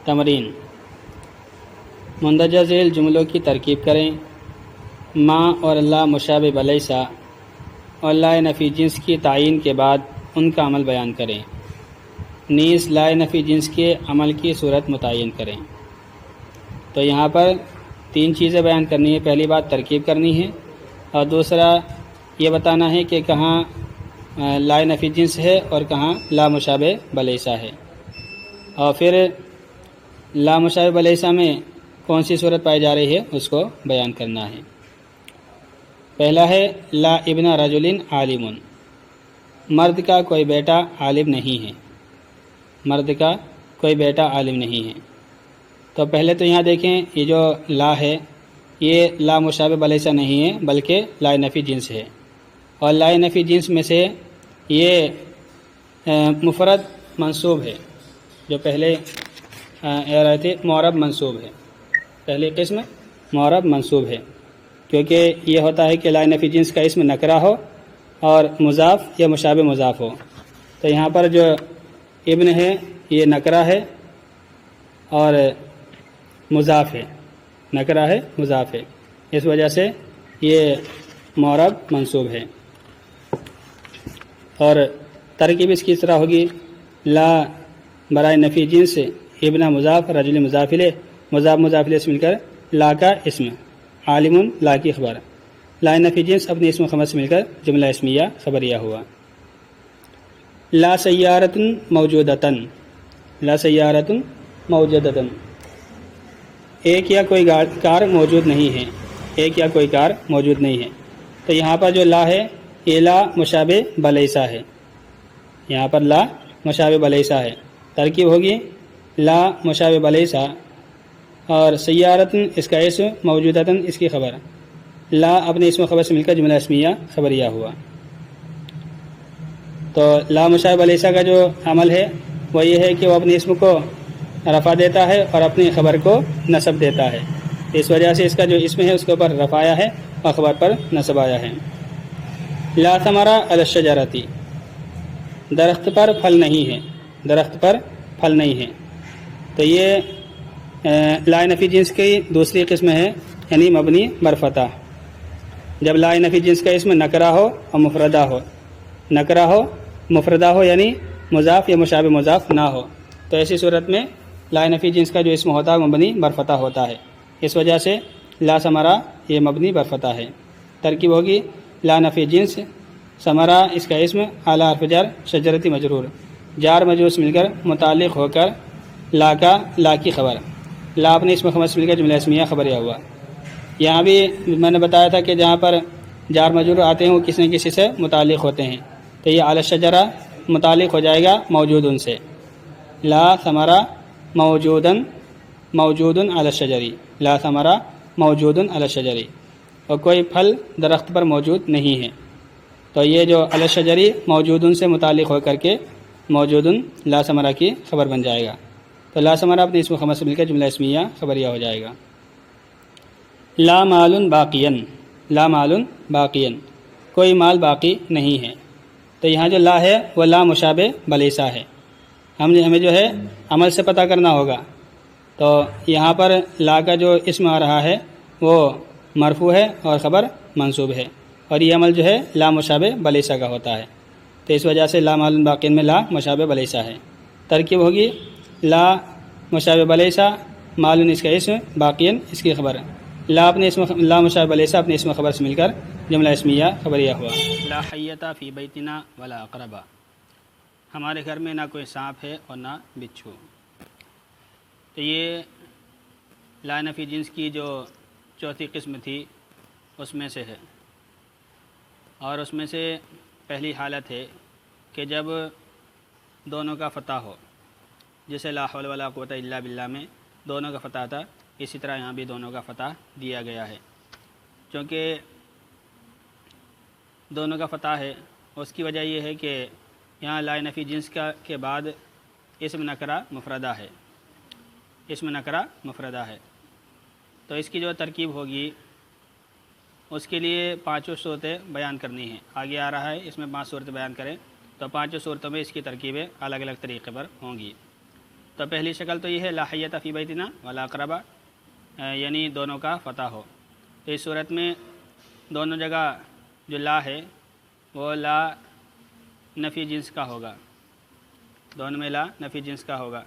تمرین مندرجہ ذیل جملوں کی ترکیب کریں۔ ما اور لا مشابہ بلیسا اور لا نفی جنس کی تعین کے بعد ان کا عمل بیان کریں۔ نیز لا نفی جنس کے عمل کی صورت متعین کریں۔ تو یہاں پر 3 چیزیں بیان کرنی ہے۔ پہلی بات ترکیب کرنی ہے، اور دوسرا یہ بتانا ہے کہ کہاں لا نفی جنس ہے اور کہاں لا مشابہ بلیسا ہے، اور پھر لا مشابہ بلیسا میں کون سی صورت پائی جا رہی ہے اس کو بیان کرنا ہے۔ پہلا ہے لا ابن رجل عالم، مرد کا کوئی بیٹا عالم نہیں ہے، مرد کا کوئی بیٹا عالم نہیں ہے۔ تو پہلے تو یہاں دیکھیں، یہ جو لا ہے یہ لا مشابہ بلیسا نہیں ہے بلکہ لا نفی جنس ہے، اور لا نفی جنس میں سے یہ مفرد منصوب ہے، جو پہلے رہے تھے معرب منصوب ہے، پہلی قسم معرب منصوب ہے، کیونکہ یہ ہوتا ہے کہ لا نفی جنس کا اسم نکرہ ہو اور مضاف یا مشابہ مضاف ہو۔ تو یہاں پر جو ابن ہے یہ نکرہ ہے اور مضاف ہے، نکرہ ہے مضاف ہے، اس وجہ سے یہ معرب منصوب ہے۔ اور ترکیب اس کی طرح ہوگی لا برائے نفی جنس ابن مضاف رجل مضاف الیہ، مضاف مضاف الیہ سے مل کر لا کا اسم، عالم لا کی خبر، لا نفی جنس اپنے اسم خبر سے مل کر جملہ اسمیہ خبریہ ہوا۔ لا سیارۃ موجودۃ، لا سیارۃ موجودۃ، ایک یا کوئی کار موجود نہیں ہے، ایک یا کوئی کار موجود نہیں ہے۔ تو یہاں پر جو لا ہے یہ لا مشابہ بلیسا ہے، یہاں پر لا مشابہ بلیسا ہے۔ ترکیب ہوگی لا مشابہ بلیسا اور سیارتن اس کا اسم، موجودتن اس کی خبر، لا اپنے اسم خبر سے مل کر جملہ اسمیہ خبریہ ہوا۔ تو لا مشابہ بلیسا کا جو عمل ہے وہ یہ ہے کہ وہ اپنے اسم کو رفع دیتا ہے اور اپنی خبر کو نصب دیتا ہے، اس وجہ سے اس کا جو اسم ہے اس کے اوپر رفع آیا ہے اور خبر پر نصب آیا ہے۔ لا ثمرہ علی الشجرۃ، درخت پر پھل نہیں ہے، درخت پر پھل نہیں ہے۔ تو یہ لا نفی جنس کی دوسری قسم ہے، یعنی مبنی بر فتح، جب لا نفی جنس کا اسم نکرہ ہو اور مفردہ ہو، نکرہ ہو مفردہ ہو یعنی مضاف یا مشابہ مضاف نہ ہو، تو ایسی صورت میں لا نفی جنس کا جو اسم ہوتا ہے مبنی بر فتح ہوتا ہے، اس وجہ سے لا ثمرہ یہ مبنی بر فتح ہے۔ ترکیب ہوگی لا نفی جنس ثمرہ اس کا اسم اعلی حرف جر شجرتی مجرور، جار مجرور سے مل کر متعلق ہو کر لا کا لا کی خبر، لا اپنے اسم خبر سے مل کر جملہ اسمیہ خبریہ ہوا۔ یہاں بھی میں نے بتایا تھا کہ جہاں پر جار مجرور آتے ہیں وہ کسی نہ کسی سے متعلق ہوتے ہیں، تو یہ علی الشجرہ متعلق ہو جائے گا موجودن سے، لا ثمرہ موجودن موجودن علی الشجری، لا ثمرہ موجودن علی الشجری، اور کوئی پھل درخت پر موجود نہیں ہے، تو یہ جو علی الشجری موجودن سے متعلق ہو کر کے موجودن لا ثمرہ کی خبر بن جائے گا، تو لا ثمرہ اپنے اسم خبر سے مل کر جملہ اسمیہ خبریہ ہو جائے گا۔ لا مال باقین، لا مال باقین، کوئی مال باقی نہیں ہے۔ تو یہاں جو لا ہے وہ لا مشابہ بلیسا ہے، ہمیں جو ہے عمل سے پتہ کرنا ہوگا۔ تو یہاں پر لا کا جو اسم آ رہا ہے وہ مرفوع ہے اور خبر منصوب ہے، اور یہ عمل جو ہے لا مشابہ بلیسا کا ہوتا ہے، تو اس وجہ سے لا مال باقین میں لا مشابہ بلیسا ہے۔ ترکیب ہوگی لا مشابہ بلیسا مال اس کا اسم، باقین اس کی خبر، لا اپنے اسم لا مشابہ بلیسا اپنے اسم خبر سے مل کر جملہ اسمیہ خبریہ ہوا۔ لا حیۃ فی بیتنا ولا اقربا، ہمارے گھر میں نہ کوئی سانپ ہے اور نہ بچھو۔ تو یہ لا نفی جنس کی جو چوتھی قسم تھی اس میں سے ہے، اور اس میں سے پہلی حالت ہے کہ جب دونوں کا فتح ہو، جیسے لا حول ولا قوت الا باللہ میں دونوں کا فتح تھا، اسی طرح یہاں بھی دونوں کا فتح دیا گیا ہے۔ چونکہ دونوں کا فتح ہے اس کی وجہ یہ ہے کہ یہاں لا نفی جنس کے بعد اسم نکرہ مفردہ ہے، اسم نکرہ مفردہ ہے، تو اس کی جو ترکیب ہوگی اس کے لیے 5 صورتیں بیان کرنی ہیں۔ آگے آ رہا ہے اس میں 5 صورتیں بیان کریں، تو 5 صورتوں میں اس کی ترکیبیں الگ الگ طریقے پر ہوں گی۔ تو پہلی شکل تو یہ ہے لا حیۃ فی بیتنا ولا اقربا، یعنی دونوں کا فتح ہو۔ تو اس صورت میں دونوں جگہ جو لا ہے وہ لا نفی جنس کا ہوگا، دونوں میں لا نفی جنس کا ہوگا،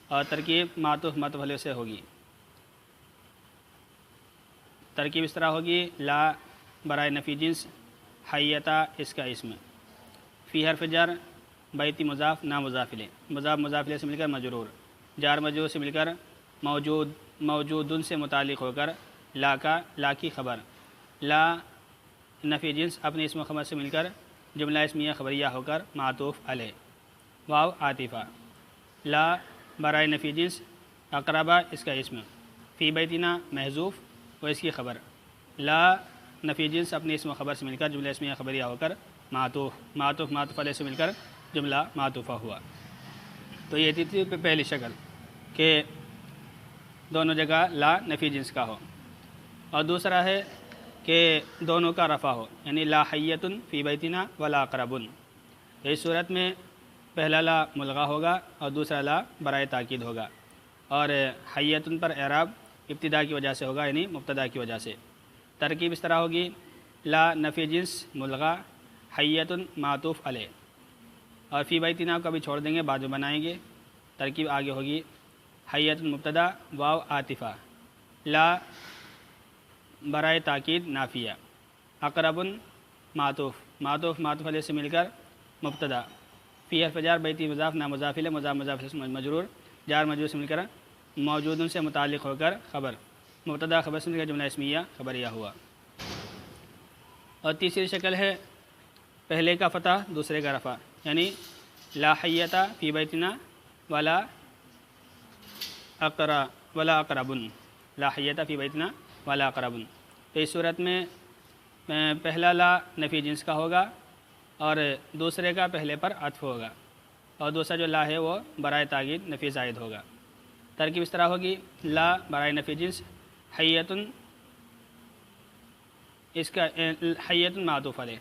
اور ترکیب معطوف معطوف علیہ سے ہوگی۔ ترکیب اس طرح ہوگی لا برائے نفی جنس، حیتا اس کا اسم، فی حرف جر، بیتی مضاف نا مضاف الیہ، مضاف مضاف الیہ سے مل کر مجرور، جار مجرور سے مل کر موجودن سے متعلق ہو کر لا کی خبر، لا نفی جنس اپنے اسم و خبر سے مل کر جملہ اسمیہ خبریہ ہو کر معطوف علیہ، واو عاطفہ، لا برائے نفی جنس، اقربا اس کا اسم، فی بیتنا محذوف و اس کی خبر، لا نفی جنس اپنے اسم و خبر سے مل کر جملہ اسمیہ خبریہ ہو کر معطوف علیہ سے مل کر جملہ معطوفہ ہوا۔ تو یہ تھی پہلی شکل کہ دونوں جگہ لا نفی جنس کا ہو، اور دوسرا ہے کہ دونوں کا رفع ہو، یعنی لا حیۃ فی بیتنا ولا اقربن۔ اس صورت میں پہلا لا ملغا ہوگا اور دوسرا لا برائے تاکید ہوگا، اور حیۃ پر اعراب ابتدا کی وجہ سے ہوگا، یعنی مبتدا کی وجہ سے۔ ترکیب اس طرح ہوگی لا نفی جنس ملغا، حیۃ معطوف علیہ، اور فی بیتنا کو بھی چھوڑ دیں گے، بعد میں بنائیں گے۔ ترکیب آگے ہوگی حیۃ مبتدا، واو عاطفہ، لا برائے تاکید نافیہ، اقربن معطوف علیہ سے مل کر مبتدا، فی حرف جار، بیتی مضاف نا مضاف الیہ، مضاف الیہ مجرور، جار مجرور سے مل کر موجودن سے متعلق ہو کر خبر، مبتدا خبر سے مل کر جملہ اسمیہ خبریہ ہوا۔ اور تیسری شکل ہے پہلے کا فتح دوسرے کا رفع، یعنی لا حیۃ فی بیتنا ولا اقربن، لا حیۃ فی بیتنا ولا اقربن۔ تو اس صورت میں پہلا لا نفی جنس کا ہوگا اور دوسرے کا پہلے پر عطف ہوگا، اور دوسرا جو لا ہے وہ برائے تاکید نفی زائد ہوگا۔ ترکیب اس طرح ہوگی لا برائے نفی جنس، حیۃ اس کا حیۃ معطوف علیہ،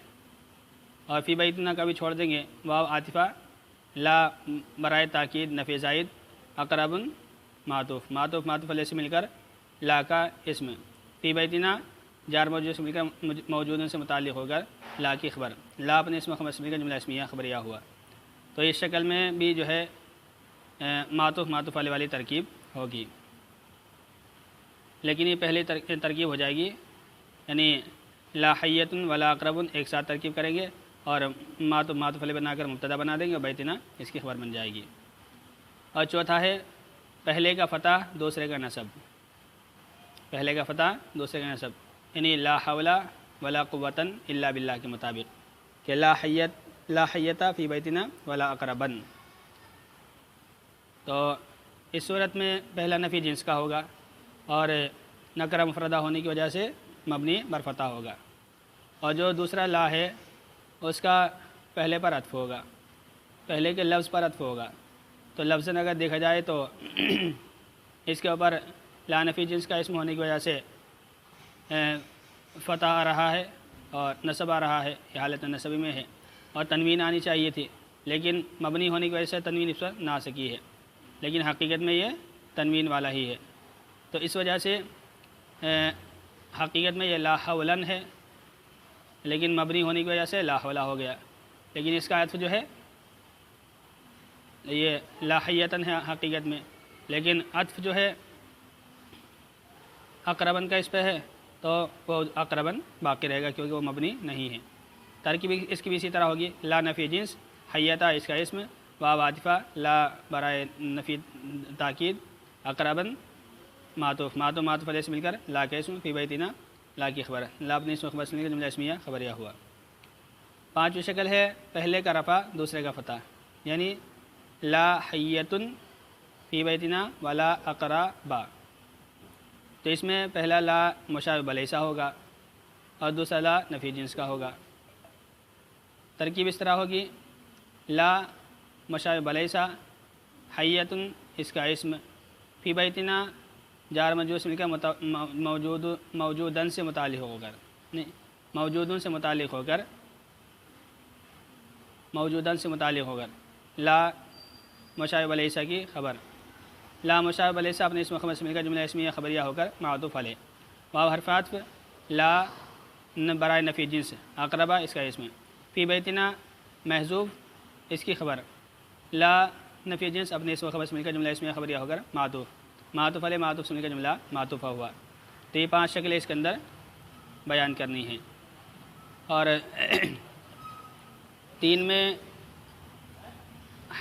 اور فی بیتنا کا بھی چھوڑ دیں گے، واو عاطفہ، لا برائے تاکید نفی زائد، اقربن معطوف علیہ سے مل کر لا کا اسم، فی بیتنا جار موجود سے مل کر موجودن سے متعلق ہو کر لا کی خبر، لا اپنے اسم خبر سے مل کر جملہ اسمیہ خبریہ ہوا۔ تو اس شکل میں بھی جو ہے معطوف علیہ والی ترکیب ہوگی، لیکن یہ پہلی ترکیب ہو جائے گی، یعنی لا حیۃ ولا اقربن ایک ساتھ ترکیب کریں گے اور معطوف علیہ بنا کر مبتدا بنا دیں گے اور بیتنا اس کی خبر بن جائے گی۔ اور چوتھا ہے پہلے کا فتح دوسرے کا نصب، پہلے کا فتح دوسرے کا نصب، یعنی لا حول ولا قوۃ الا باللہ کے مطابق کہ لا حیۃ فی بیتنا ولا اقربن۔ تو اس صورت میں پہلا نفی جنس کا ہوگا اور نکرہ مفردہ ہونے کی وجہ سے مبنی بر فتح ہوگا، اور جو دوسرا لا ہے اس کا پہلے پر عطف ہوگا، پہلے کے لفظ پر عطف ہوگا۔ تو لفظ اگر دیکھا جائے تو اس کے اوپر لا نفی جنس کا اسم ہونے کی وجہ سے فتح آ رہا ہے اور نصب آ رہا ہے، یہ حالت نصبی میں ہے، اور تنوین آنی چاہیے تھی، لیکن مبنی ہونے کی وجہ سے تنوین اس پر نہ آ سکی ہے، لیکن حقیقت میں یہ تنوین والا ہی ہے۔ تو اس وجہ سے حقیقت میں یہ لا حولن ہے، لیکن مبنی ہونے کی وجہ سے لا حولا ہو گیا، لیکن اس کا عطف جو ہے یہ لا حیۃن ہے حقیقت میں، لیکن عطف جو ہے اقربن کا اس پہ ہے تو وہ اقربن باقی رہے گا کیونکہ وہ مبنی نہیں ہے۔ ترکیب اس کی بھی اسی طرح ہوگی لا نفی جنس، حیۃ اس کا اسم، واو عاطفہ، لا برائے نفی تاکید، اقربن معطوف علیہ سے مل کر لا کا اسم، فی بیتنا لا کی خبر، لا اپنے اسم خبر سے مل کر جملہ اسمیہ خبریہ ہوا۔ پانچویں شکل ہے پہلے کا رفع دوسرے کا فتح، یعنی لا حیۃ فی بیتنا ولا اقربا۔ تو اس میں پہلا لا مشابہ بلیسا ہوگا اور دوسرا لا نفی جنس کا ہوگا۔ ترکیب اس طرح ہوگی لا مشابہ بلیسا، حیۃ اس کا اسم، فی بیتنا جار مجرور سے مل کر موجودن سے متعلق ہو کر، موجودن سے متعلق ہو کر، موجودن سے متعلق ہو کر لا مشابہ بلیسا کی خبر، لا مشابہ لیسا اپنے اسم خبر سے مل کر جملہ اسمیہ خبریہ ہو کر معطوف علیہ. واو حرف عطف لا برائے نفی جنس اقربہ اس کا اسم. فی بیتنا محذوف اس کی خبر. لا نفی جنس اپنے اسم خبر سے مل کر جملہ اسمیہ خبریہ ہو کر معطوف علیہ معطوف سے مل کر جملہ معطوفہ ہوا. تو یہ 5 شکلیں اس کے اندر بیان کرنی ہیں. اور 3 میں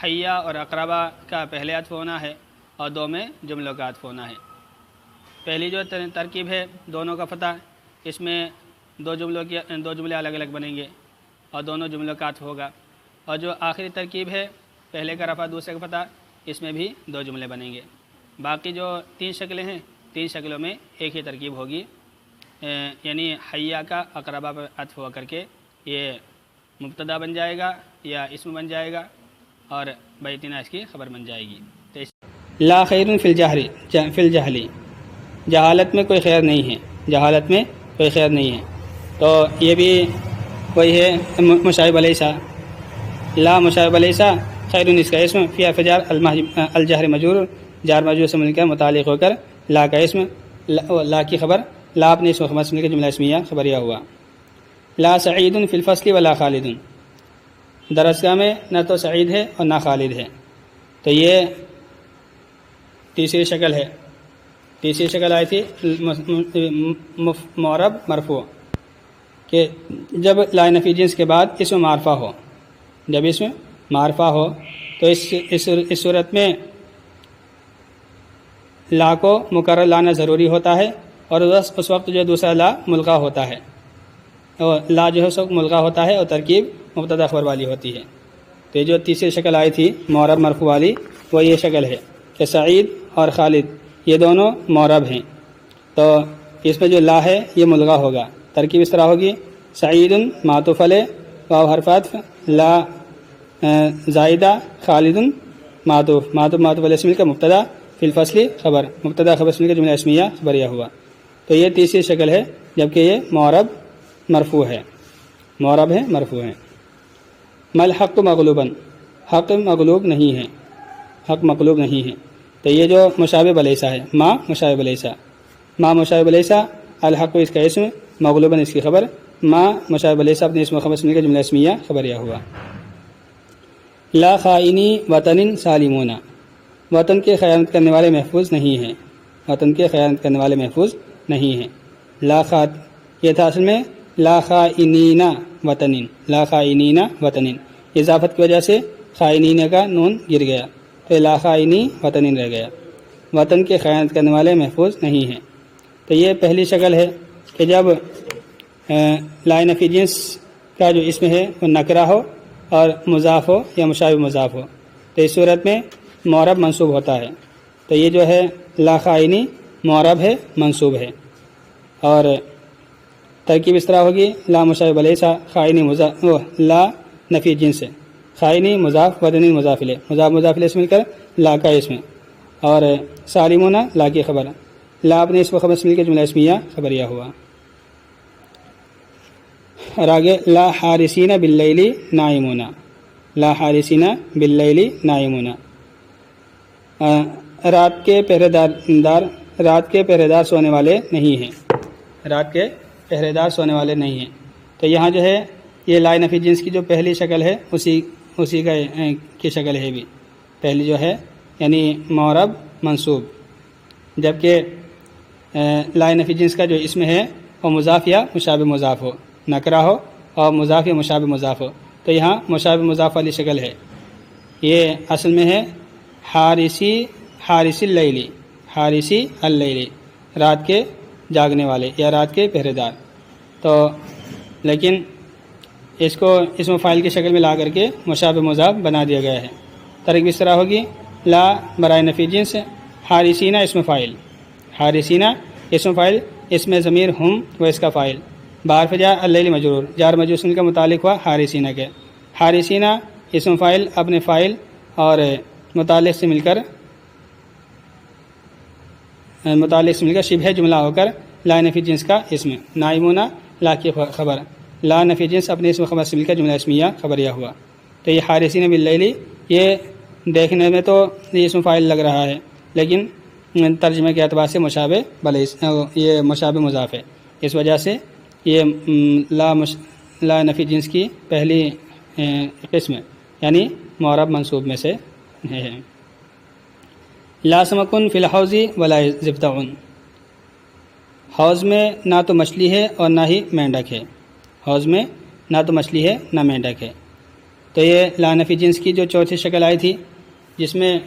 حیا اور اقربہ کا پہلے عطف ہونا ہے اور 2 میں جملوں کا عطف ہونا ہے. پہلی جو ترکیب ہے دونوں کا فتح، اس میں 2 جملے الگ الگ بنیں گے اور دونوں جملوں کا عطف ہوگا. اور جو آخری ترکیب ہے پہلے کا رفع دوسرے کا فتح، اس میں بھی 2 جملے بنیں گے. باقی جو 3 شکلیں ہیں 3 شکلوں میں ایک ہی ترکیب ہوگی، یعنی حیا کا اقربہ پر عطف ہو کر کے یہ مبتدا بن جائے گا یا اسم بن جائے گا اور بیتنا اس کی خبر بن جائے گی. لا خیر فی الجہل، جہالت میں کوئی خیر نہیں ہے، جہالت میں کوئی خیر نہیں ہے. تو یہ بھی وہی ہے مشابہ لیسا. لا مشابہ لیسا خیر اس کا اسم، فی فجار الجہر مجرور جار مجرور سے مل کر متعلق ہو کر لا کا اسم، لا کی خبر، لا اپنے اسم خبر سے مل کر جملہ اسمیہ خبریہ ہوا. لا سعید فی الفصل ولا خالد، درسگاہ میں نہ تو سعید ہے اور نہ خالد ہے. تو یہ تیسری شکل ہے. تیسری شکل آئی تھی معرب مرفوع، کہ جب لا نفی جنس کے بعد اسم معرفہ ہو، جب اسم معرفہ ہو تو اس صورت میں لا کو مقرر لانا ضروری ہوتا ہے اور اس وقت جو دوسرا لا ملغا ہوتا ہے، اور لا جو ہے اس وقت ملغا ہوتا ہے اور ترکیب مبتدا خبر والی ہوتی ہے. تو یہ جو تیسری شکل آئی تھی معرب مرفوع والی وہ یہ شکل ہے کہ سعید اور خالد یہ دونوں معرب ہیں. تو اس میں جو لا ہے یہ ملغا ہوگا. ترکیب اس طرح ہوگی سعید معطوف علیہ واو حرف عطف لا زائدہ خالد معطوف علیہ سے مل کر مبتدا فی الفصل خبر، مبتدا خبر سے مل کر جملہ اسمیہ خبریہ ہوا. تو یہ تیسری شکل ہے جبکہ یہ معرب مرفوع ہے، معرب ہے مرفوع ہے. مل حق مغلوباً، حق مغلوب نہیں ہے، حق مغلوب نہیں ہے. تو یہ جو مشابہ لیسا ہے ما مشابہ لیسا، ما مشابہ لیسا، الحق اس کا اسم، مغلوباً اس کی خبر، ما مشابہ لیسا اپنے اسم خبر سے مل کر جملہ اسمیہ خبریہ ہوا. لا خائنی وطن سالمون، وطن کے خیانت کرنے والے محفوظ نہیں ہیں، وطن کے خیانت کرنے والے محفوظ نہیں ہیں. لا خات یہ تھا اصل میں لا خائنین وطن، لا خائنین وطن، اضافت کی وجہ سے خائنین کا نون گر گیا تو لا خائنی وطن رہ گیا. وطن کے خیانت کرنے والے محفوظ نہیں ہیں. تو یہ پہلی شکل ہے کہ جب لا نفی جنس کا جو اسم ہے وہ نکرہ ہو اور مضاف ہو یا مشابہ مضاف ہو تو اس صورت میں معرب منصوب ہوتا ہے. تو یہ جو ہے لا خائنی معرب ہے منصوب ہے. اور ترکیب اس طرح ہوگی لا مشابہ لیسا خائنی مضاف لا نفی جنس، خائنی مضاف وطنی مضاف الیہ، مضاف الیہ سے مل کر لا کا اسم، اور سالمون لا کی خبر، لا اپنے اسم خبر سے مل کر جملہ اسمیہ خبریہ ہوا. اور آگے لا حارسین باللیل نائمون، لا حارسین باللیل نائمون، رات کے پہرے دار سونے والے نہیں ہیں، رات کے پہرے دار سونے والے نہیں ہیں. تو یہاں جو ہے یہ لا نفی جنس کی جو پہلی شکل ہے اسی کا کی شکل ہے بھی پہلی جو ہے، یعنی معرب منصوب، جبکہ لا نفی جنس کا جو اسم ہے وہ مضاف یا مشابہ مضاف ہو، نکرہ ہو اور مضاف یا مشابہ مضاف ہو. تو یہاں مشابہ مضاف والی شکل ہے. یہ اصل میں ہے حارسی اللیلی، حارسی اللیلی، رات کے جاگنے والے یا رات کے پہرے دار. تو لیکن اس کو اسم فاعل کی شکل میں لا کر کے مشابہ مضاف بنا دیا گیا ہے. ترکیب اس طرح ہوگی لا برائے نفی جنس حارسینہ اسم فاعل، حارسینہ اسم فاعل، اسم ضمیر ہم و اس کا فاعل، بحرف جار اللیل مجرور، جار مجرور سے کا متعلق ہوا حارسینہ کے. حارسینہ اسم فاعل اپنے فاعل اور متعلق سے مل کر شبہ جملہ ہو کر لا نفی جنس کا اسم، نائمون لا کی خبر، لا نفی جنس اپنے اسم خبر سے مل کر جملہ اسمیہ خبریہ ہوا. تو یہ حارسین باللیل، یہ دیکھنے میں تو یہ اسم فاعل لگ رہا ہے لیکن ترجمے کے اعتبار سے مشابہ بلیس یہ مشابہ مضاف ہے، اس وجہ سے یہ لا نفی جنس کی پہلی قسم یعنی معرب منصوب میں سے ہے۔ لا سمکن فی الحوض ولا ضفدع، حوض میں نہ تو مچھلی ہے اور نہ ہی مینڈک ہے، حوض میں نہ تو مچھلی ہے نہ مینڈک ہے۔ تو یہ لا نفی جنس کی جو چوتھی شکل آئی تھی، جس میں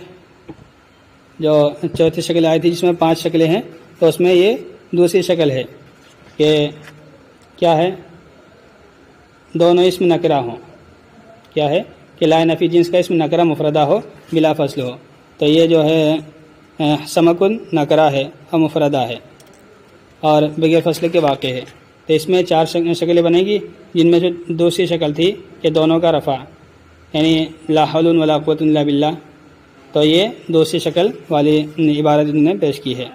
جو چوتھی شکل آئی تھی جس میں 5 شکلیں ہیں، تو اس میں یہ دوسری شکل ہے کہ کیا ہے، دونوں اسم نکرہ ہوں، کیا ہے کہ لا نفی جنس کا اسم نکرہ مفردہ ہو بلا فصل ہو، تو یہ جو ہے سمکن نکرہ ہے اور مفردہ ہے اور بغیر فصل کے واقع ہے۔ تو اس میں 4 شکلیں بنے گی، جن میں جو دوسری شکل تھی کہ دونوں کا رفع یعنی لا حول ولا قوت الا باللہ، تو یہ دوسری شکل والی عبارت انہوں نے پیش کی ہے۔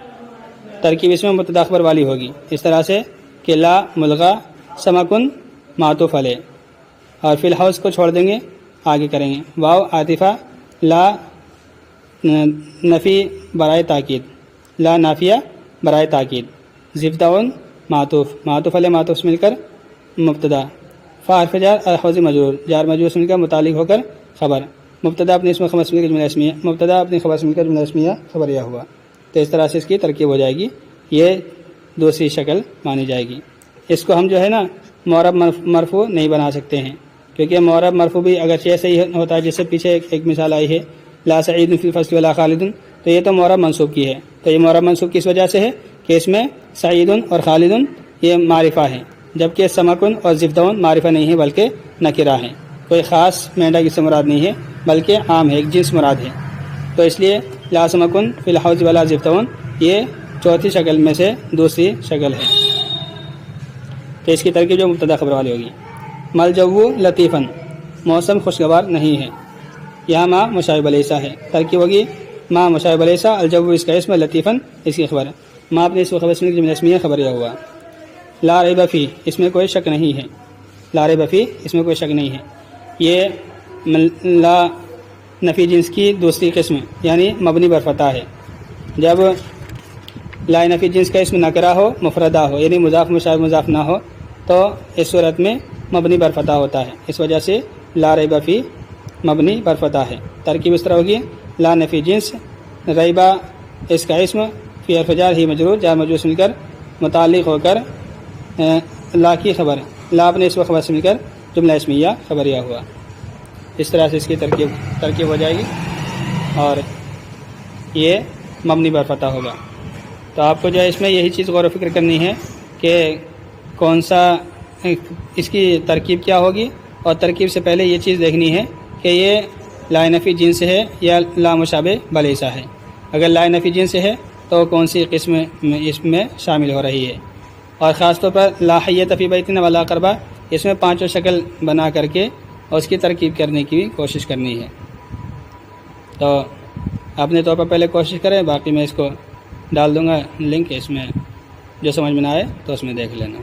ترکیب اس میں مبتدا خبر والی ہوگی، اس طرح سے کہ لا ملغا سمکن معطوف علیہ، اور فی الحوض کو چھوڑ دیں گے، آگے کریں گے واو عاطفہ لا نفی برائے تاکید، لا نافیہ برائے تاکید، ضفدع معطوف علیہ معطوف سے مل کر مبتدا، فا حرف جار الحوض مجرور جار مجرور سے مل کر متعلق ہو کر خبر، مبتدا اپنے اسم خبر سے مل کر جملہ اسمیہ، مبتدا اپنی خبر سے مل کر جملہ اسمیہ خبریہ ہوا۔ تو اس طرح سے اس کی ترکیب ہو جائے گی، یہ دوسری شکل مانی جائے گی۔ اس کو ہم جو ہے نا معرب مرفوع نہیں بنا سکتے ہیں، کیونکہ معرب مرفوع بھی اگرچہ ایسے ہی ہوتا ہے، جس سے پیچھے ایک مثال آئی ہے لا سعید فی الفصل ولا خالد، تو یہ تو معرب منصوب کی ہے۔ تو یہ معرب منصوب کس وجہ سے ہے کہ اس میں سعید اور خالد یہ معرفہ ہیں، جبکہ سمکن اور ضفدع معرفہ نہیں ہے بلکہ نکرہ ہیں، کوئی خاص مینڈک اس سے مراد نہیں ہے بلکہ عام ہے، ایک جنس مراد ہے۔ تو اس لیے لا سمکن فی الحوض ولا ضفدع یہ چوتھی شکل میں سے دوسری شکل ہے، تو اس کی ترکیب جو مبتدا خبر والی ہوگی۔ مل جو لطیفن، موسم خوشگوار نہیں ہے، یہاں ما مشابہ لیسا ہے، ترکیب ہوگی ما مشابہ لیسا، الجو اس کا اسم، لطیفن اس کی خبر، ما اپنے اس خبر اسم جملہ اسمیہ خبریہ ہوا۔ لا ریب فی، اس میں کوئی شک نہیں ہے، لا ریب فی اس میں کوئی شک نہیں ہے، یہ لا نفی جنس کی دوسری قسم یعنی مبنی بر فتح ہے۔ جب لا نفی جنس کا اسم نکرہ ہو مفردہ ہو یعنی مضاف مشابہ مضاف نہ ہو، تو اس صورت میں مبنی بر فتح ہوتا ہے، اس وجہ سے لا ریب فی مبنی بر فتح ہے۔ ترکیب اس طرح ہوگی لا نفی جنس ریبہ اس کا اسم، فی حرف جار ہی مجرور جار مجرور سے مل کر متعلق ہو کر لا کی خبر، لا اپنے اس خبر سے مل کر جملہ اسمیہ خبریہ ہوا۔ اس طرح سے اس کی ترکیب ہو جائے گی اور یہ مبنی بر فتح ہوگا۔ تو آپ کو جو ہے اس میں یہی چیز غور و فکر کرنی ہے کہ کون سا اس کی ترکیب کیا ہوگی، اور ترکیب سے پہلے یہ چیز دیکھنی ہے کہ یہ لا نفی جنس ہے یا لا مشابہ بلیسا ہے۔ اگر لا نفی جنس ہے تو کون سی قسم اس میں شامل ہو رہی ہے، اور خاص طور پر لا حیۃ فی بیتنا ولا قربہ، اس میں 5 شکل بنا کر کے اور اس کی ترکیب کرنے کی کوشش کرنی ہے۔ تو اپنے طور پر پہلے کوشش کریں، باقی میں اس کو ڈال دوں گا لنک، اس میں جو سمجھ میں نہ آئے تو اس میں دیکھ لینا۔